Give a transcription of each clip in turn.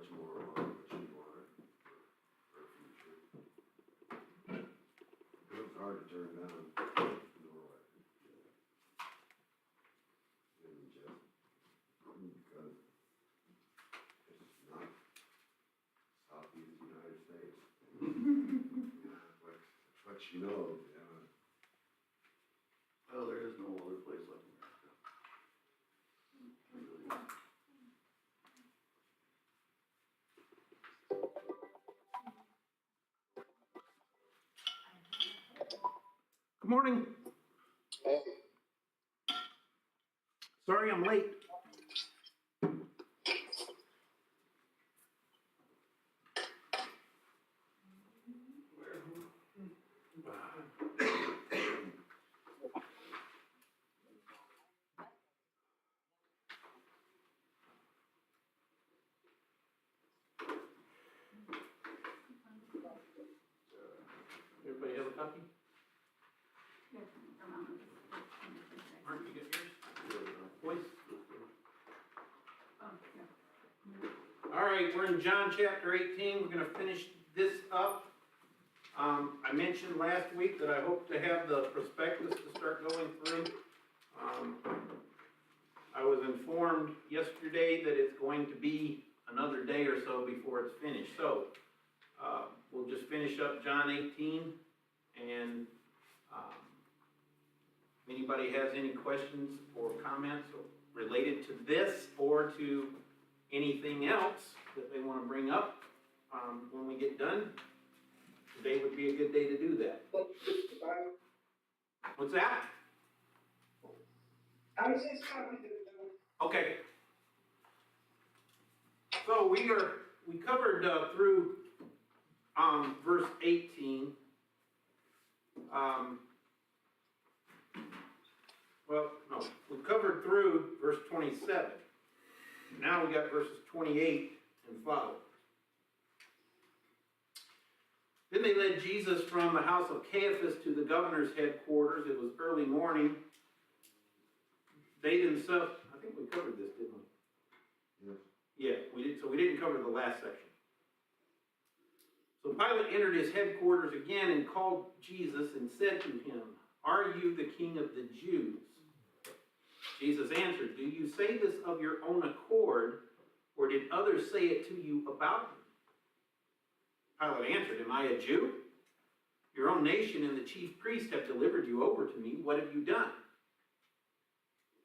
much more on what you wanted for future. It was hard to turn down Norway. And just because it's not southeast United States. What you know, Well, there is no other place like America. There really isn't. Good morning. Sorry I'm late. Everybody have a copy? Mark, you get yours? Boys? All right, we're in John chapter 18. We're going to finish this up. I mentioned last week that I hope to have the prospectus to start going through. I was informed yesterday that it's going to be another day or so before it's finished. So we'll just finish up John 18, and if anybody has any questions or comments related to this or to anything else that they want to bring up when we get done, today would be a good day to do that. What's that? I was just talking to Okay. So we covered through verse 18. We covered through verse 27. Now we got verses 28 and following. Then they led Jesus from the house of Caiaphas to the governor's headquarters. It was early morning. They themselves, I think we covered this, didn't we? Yes. Yeah, we did. So we didn't cover the last section. So Pilate entered his headquarters again and called Jesus and said to him, "Are you the king of the Jews?" Jesus answered, "Do you say this of your own accord, or did others say it to you about me?" Pilate answered, "Am I a Jew? Your own nation and the chief priests have delivered you over to me. What have you done?"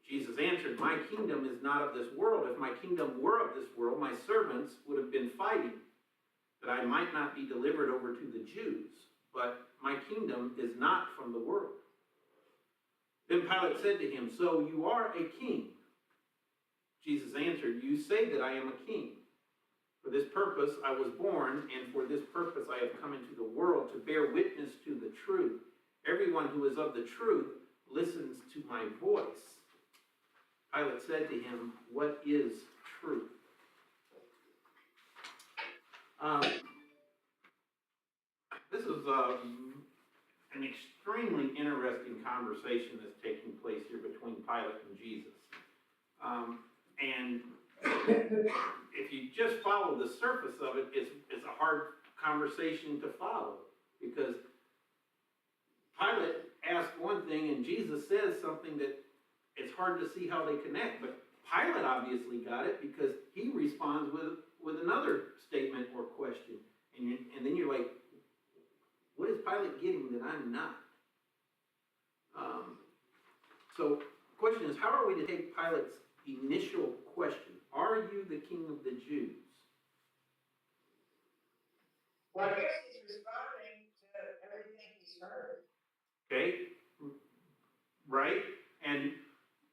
Jesus answered, "My kingdom is not of this world. If my kingdom were of this world, my servants would have been fighting, that I might not be delivered over to the Jews. But my kingdom is not from the world." Then Pilate said to him, "So you are a king?" Jesus answered, "You say that I am a king. For this purpose I was born, and for this purpose I have come into the world, to bear witness to the truth. Everyone who is of the truth listens to my voice." Pilate said to him, "What is truth?" This is an extremely interesting conversation that's taking place here between Pilate and Jesus. And if you just follow the surface of it, it's a hard conversation to follow, because Pilate asked one thing and Jesus says something that it's hard to see how they connect. But Pilate obviously got it, because he responds with another statement or question. And then you're like, what is Pilate getting that I'm not? So the question is, how are we to take Pilate's initial question? Are you the king of the Jews? Well, I guess he's responding to everything he's heard. Okay, right? And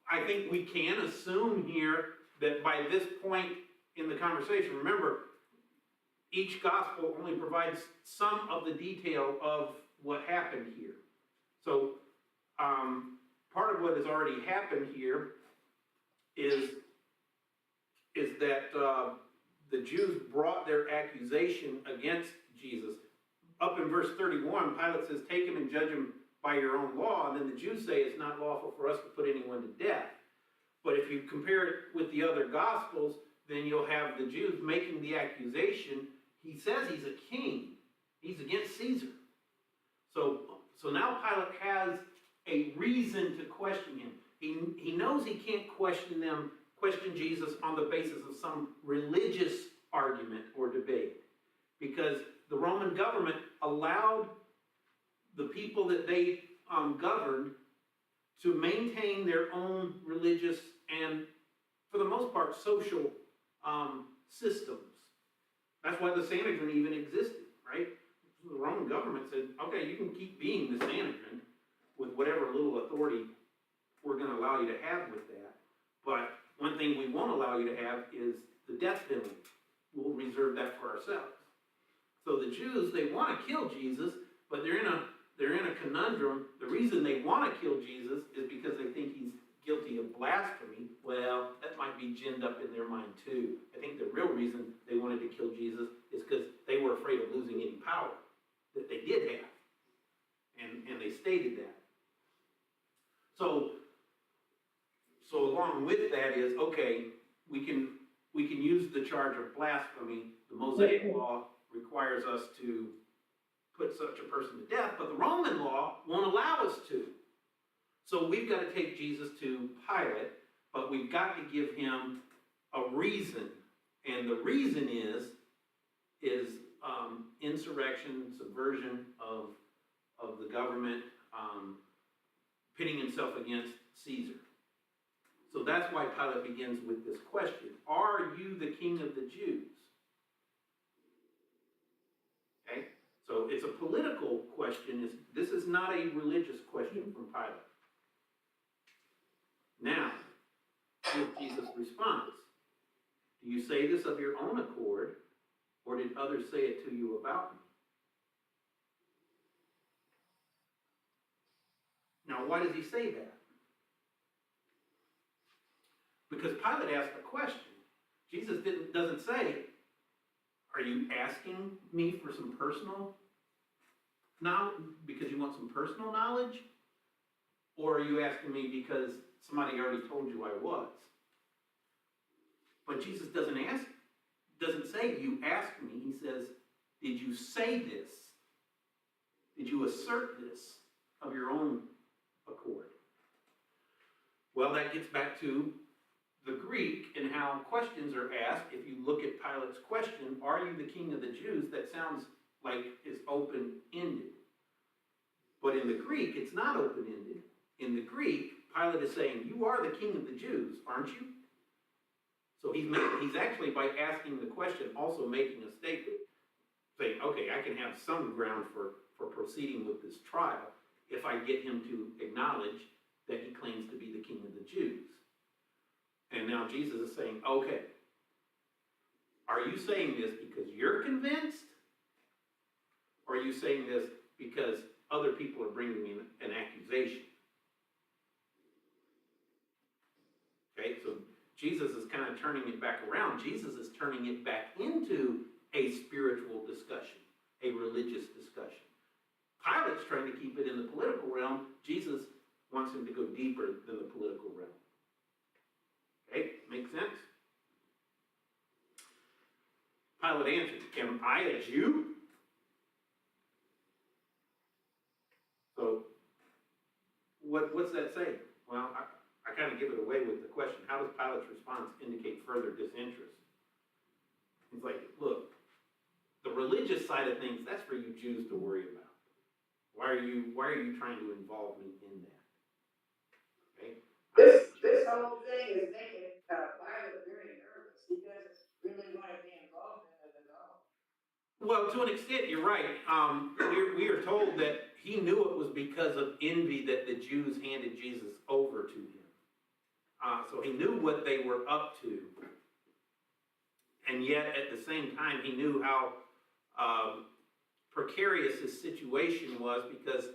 I think we can assume here that by this point in the conversation, remember, each gospel only provides some of the detail of what happened here. So part of what has already happened here is that the Jews brought their accusation against Jesus. Up in verse 31, Pilate says, "Take him and judge him by your own law." And then the Jews say it's not lawful for us to put anyone to death. But if you compare it with the other gospels, then you'll have the Jews making the accusation. He says he's a king. He's against Caesar. So now Pilate has a reason to question him. He knows he can't question Jesus on the basis of some religious argument or debate, because the Roman government allowed the people that they governed to maintain their own religious and, for the most part, social systems. That's why the Sanhedrin even existed, right? The Roman government said, okay, you can keep being the Sanhedrin with whatever little authority we're going to allow you to have with that. But one thing we won't allow you to have is the death penalty. We'll reserve that for ourselves. So the Jews, they want to kill Jesus, but they're in a conundrum. The reason they want to kill Jesus is because they think he's guilty of blasphemy. Well, that might be ginned up in their mind too. I think the real reason they wanted to kill Jesus is because they were afraid of losing any power that they did have. And they stated that. So along with that is, okay, we can use the charge of blasphemy. The Mosaic law requires us to put such a person to death, but the Roman law won't allow us to. So we've got to take Jesus to Pilate, but we've got to give him a reason. And the reason is insurrection, subversion of the government, pitting himself against Caesar. So that's why Pilate begins with this question: are you the king of the Jews? Okay, so it's a political question. This is not a religious question from Pilate. Now, here's Jesus' response. Do you say this of your own accord, or did others say it to you about me? Now, why does he say that? Because Pilate asked a question. Jesus doesn't say, are you asking me for some personal knowledge, because you want some personal knowledge? Or are you asking me because somebody already told you I was? But Jesus doesn't say you asked me. He says, did you say this? Did you assert this of your own accord? Well, that gets back to the Greek and how questions are asked. If you look at Pilate's question, are you the king of the Jews? That sounds like it's open-ended. But in the Greek, it's not open-ended. In the Greek, Pilate is saying, you are the king of the Jews, aren't you? So he's actually, by asking the question, also making a statement, saying, okay, I can have some ground for proceeding with this trial if I get him to acknowledge that he claims to be the king of the Jews. And now Jesus is saying, okay, are you saying this because you're convinced? Or are you saying this because other people are bringing me an accusation? Okay, so Jesus is kind of turning it back around. Jesus is turning it back into a spiritual discussion, a religious discussion. Pilate's trying to keep it in the political realm. Jesus wants him to go deeper than the political realm. Okay, makes sense? Pilate answered, am I a Jew? So, what's that saying? Well, I kind of give it away with the question. How does Pilate's response indicate further disinterest? He's like, look, the religious side of things, that's for you Jews to worry about. Why are you trying to involve me in that? Okay? This whole thing is making Pilate very nervous. He doesn't really want to be involved in it at all. Well, to an extent, you're right. We are told that he knew it was because of envy that the Jews handed Jesus over to him. So he knew what they were up to. And yet, at the same time, he knew how precarious his situation was, because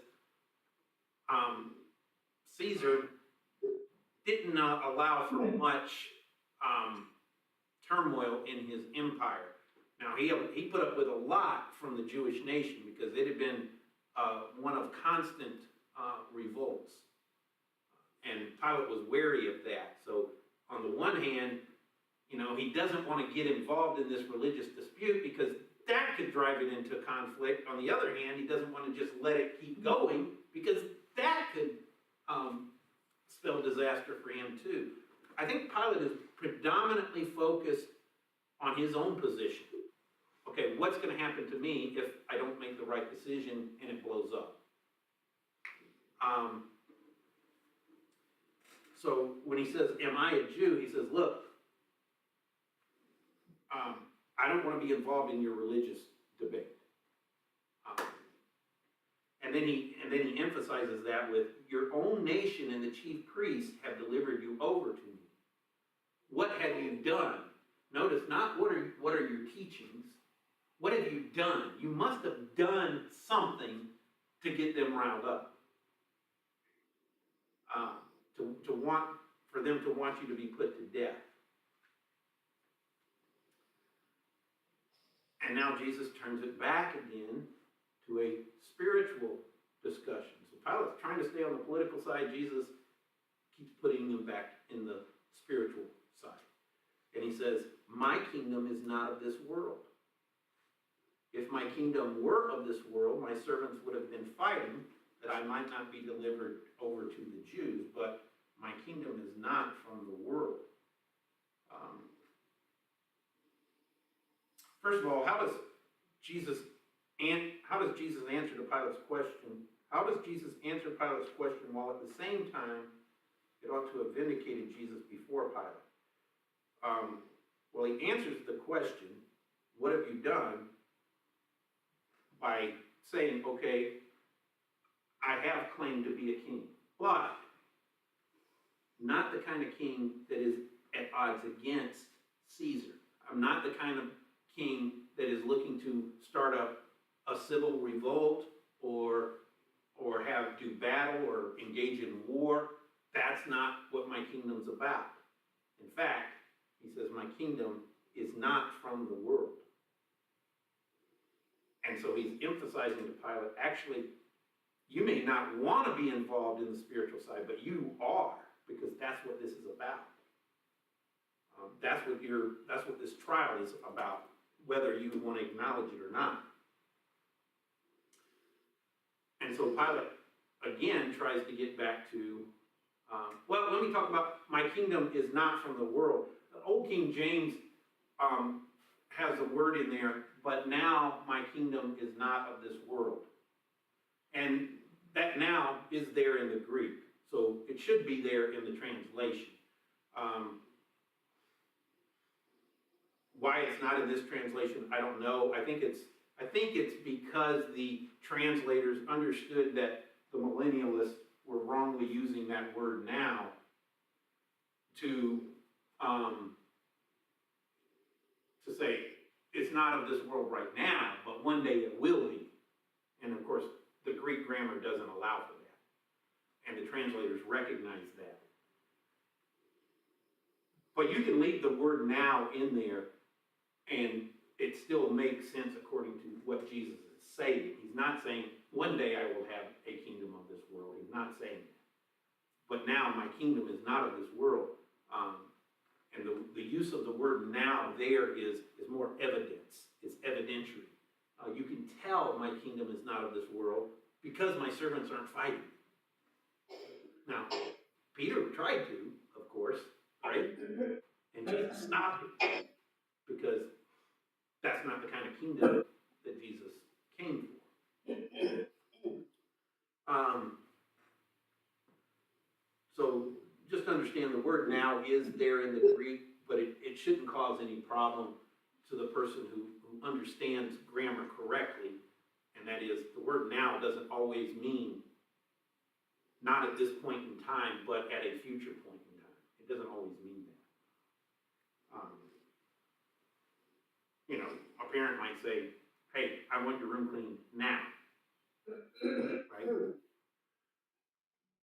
Caesar didn't allow for much turmoil in his empire. Now, he put up with a lot from the Jewish nation, because it had been one of constant revolts. And Pilate was wary of that. So, on the one hand, You know, he doesn't want to get involved in this religious dispute because that could drive it into conflict. On the other hand, he doesn't want to just let it keep going because that could spell disaster for him too. I think Pilate is predominantly focused on his own position. Okay, what's going to happen to me if I don't make the right decision and it blows up? So when he says, am I a Jew? He says, look, I don't want to be involved in your religious debate. And then he emphasizes that with, your own nation and the chief priests have delivered you over to me. What have you done? Notice not what are your teachings. What have you done? You must have done something to get them riled up. For them to want you to be put to death. And now Jesus turns it back again to a spiritual discussion. So Pilate's trying to stay on the political side. Jesus keeps putting him back in the spiritual side. And he says, my kingdom is not of this world. If my kingdom were of this world, my servants would have been fighting that I might not be delivered over to the Jews, but my kingdom is not from the world. First of all, how does Jesus answer to Pilate's question? How does Jesus answer Pilate's question while at the same time it ought to have vindicated Jesus before Pilate? Well, he answers the question, what have you done? By saying, okay, I have claimed to be a king, but not the kind of king that is at odds against Caesar. I'm not the kind of king that is looking to start up a civil revolt or do battle or engage in war. That's not what my kingdom's about. In fact, he says, my kingdom is not from the world. And so he's emphasizing to Pilate, actually, you may not want to be involved in the spiritual side, but you are, because that's what this is about. That's what this trial is about, whether you want to acknowledge it or not. And so Pilate, again, tries to get back to, well, let me talk about my kingdom is not from the world. The Old King James has a word in there, but now my kingdom is not of this world. And that now is there in the Greek. So it should be there in the translation. Why it's not in this translation, I don't know. I think it's because the translators understood that the millennialists were wrongly using that word now to say it's not of this world right now, but one day it will be. And of course, the Greek grammar doesn't allow for that. And the translators recognize that. But you can leave the word now in there and it still makes sense according to what Jesus is saying. He's not saying, one day I will have a kingdom of this world. He's not saying that. But now my kingdom is not of this world. And the use of the word now there is more evidence. It's evidentiary. You can tell my kingdom is not of this world because my servants aren't fighting. Now, Peter tried to, of course, right? And Jesus stopped it because that's not the kind of kingdom that Jesus came for. So just understand the word now is there in the Greek, but it shouldn't cause any problem to the person who understands grammar correctly. And that is, the word now doesn't always mean not at this point in time, but at a future point in time. It doesn't always mean that. A parent might say, hey, I want your room cleaned now. Right?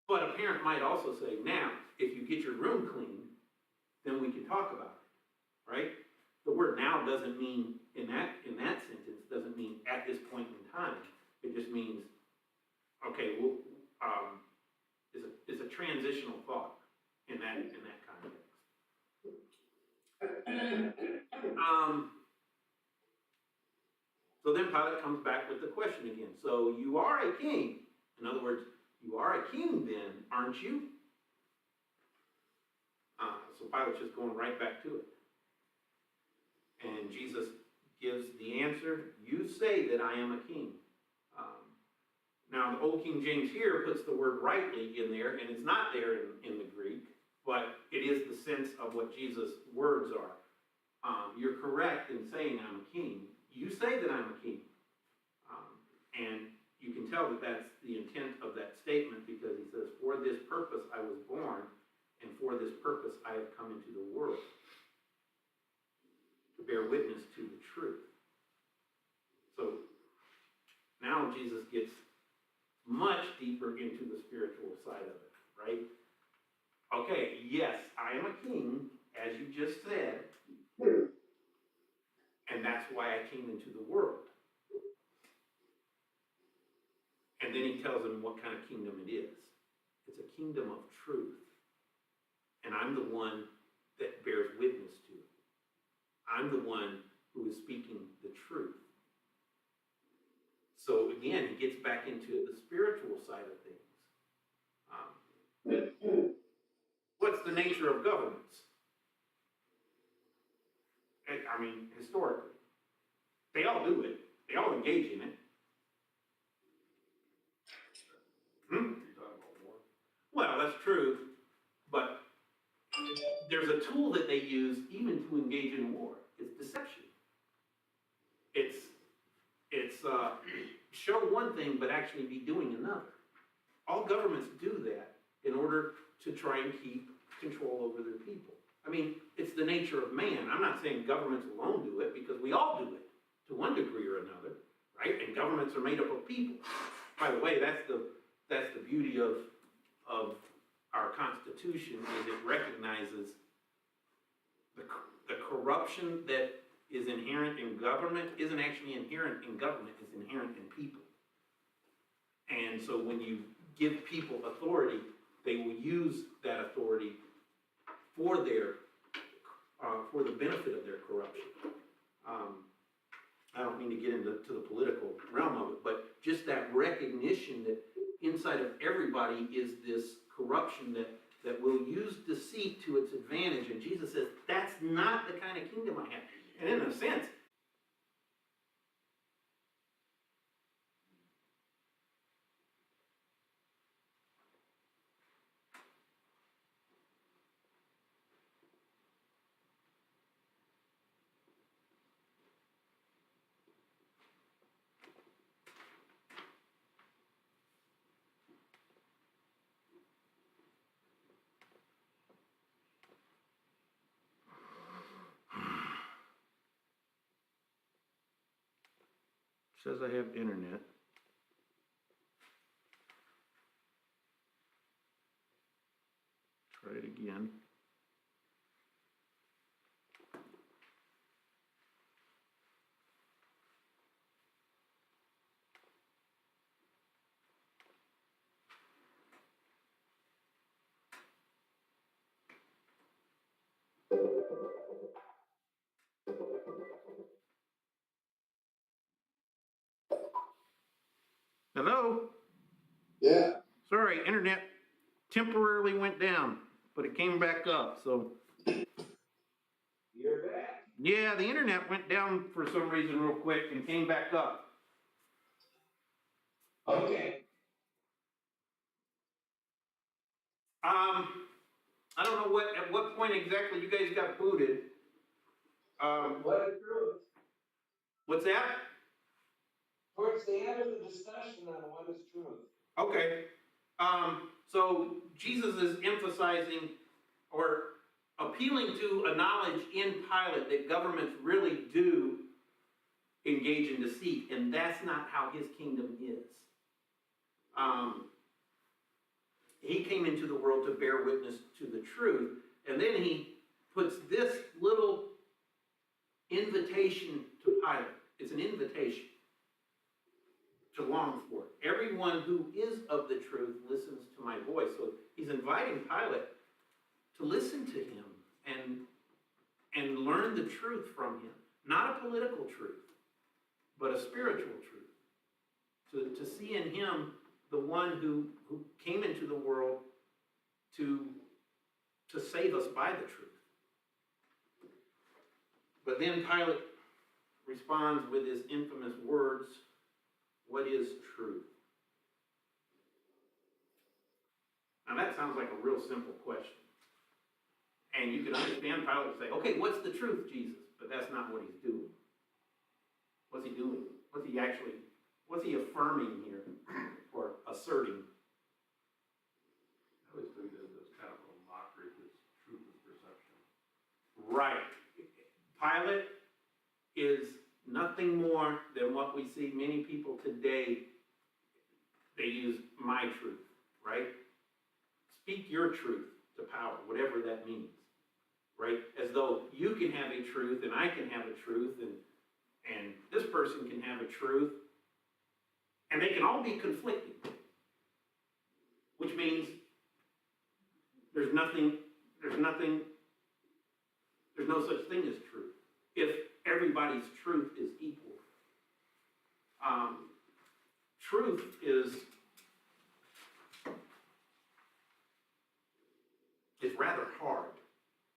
But a parent might also say, now, if you get your room clean, then we can talk about it. Right? The word now doesn't mean, in that sentence, doesn't mean at this point in time. It just means, okay, well, it's a transitional thought in that context. So then Pilate comes back with the question again. So you are a king. In other words, you are a king then, aren't you? So Pilate's just going right back to it. And Jesus gives the answer, you say that I am a king. Now, the Old King James here puts the word rightly in there, and it's not there in the Greek, but it is the sense of what Jesus' words are. You're correct in saying I'm a king. You say that I'm a king. And you can tell that that's the intent of that statement, because he says, for this purpose I was born, and for this purpose I have come into the world, to bear witness to the truth. So now Jesus gets much deeper into the spiritual side of it, right? Okay, yes, I am a king, as you just said, and that's why I came into the world. And then he tells them what kind of kingdom it is. It's a kingdom of truth. And I'm the one that bears witness to it. I'm the one who is speaking the truth. So again, he gets back into the spiritual side of things. What's the nature of governments? I mean, historically. They all do it. They all engage in it. Well, that's true, but there's a tool that they use even to engage in war. It's deception. It's show one thing, but actually be doing another. All governments do that in order to try and keep control over their people. I mean, it's the nature of man. I'm not saying governments alone do it, because we all do it to one degree or another, right? And governments are made up of people. By the way, that's the beauty of our Constitution, is it recognizes the corruption that is inherent in government isn't actually inherent in government, it's inherent in people. And so when you give people authority, they will use that authority for for the benefit of their corruption. I don't mean to get into the political realm of it, but just that recognition that inside of everybody is this corruption that will use deceit to its advantage. And Jesus says, that's not the kind of kingdom I have. And in a sense, says I have internet. Try it again. Hello? Yeah. Sorry, internet temporarily went down, but it came back up, so. You're back. Yeah, the internet went down for some reason real quick and came back up. Okay. I don't know at what point exactly you guys got booted. What is truth? What's that? Towards the end of the discussion on what is truth. Okay. So Jesus is emphasizing or appealing to a knowledge in Pilate that governments really do engage in deceit, and that's not how his kingdom is. He came into the world to bear witness to the truth, and then he puts this little invitation to Pilate. It's an invitation to long for it. Everyone who is of the truth listens to my voice. So he's inviting Pilate to listen to him and learn the truth from him. Not a political truth, but a spiritual truth. To see in him the one who came into the world to save us by the truth. But then Pilate responds with his infamous words, what is truth? Now that sounds like a real simple question. And you can understand Pilate would say, okay, what's the truth, Jesus? But that's not what he's doing. What's he doing? What's he affirming here or asserting? I always think that it's kind of a mockery because truth is perception. Right. Pilate is nothing more than what we see many people today, they use my truth, right? Speak your truth to power, whatever that means, right? As though you can have a truth and I can have a truth and this person can have a truth, and they can all be conflicting, which means there's no such thing as truth if everybody's truth is equal. Truth is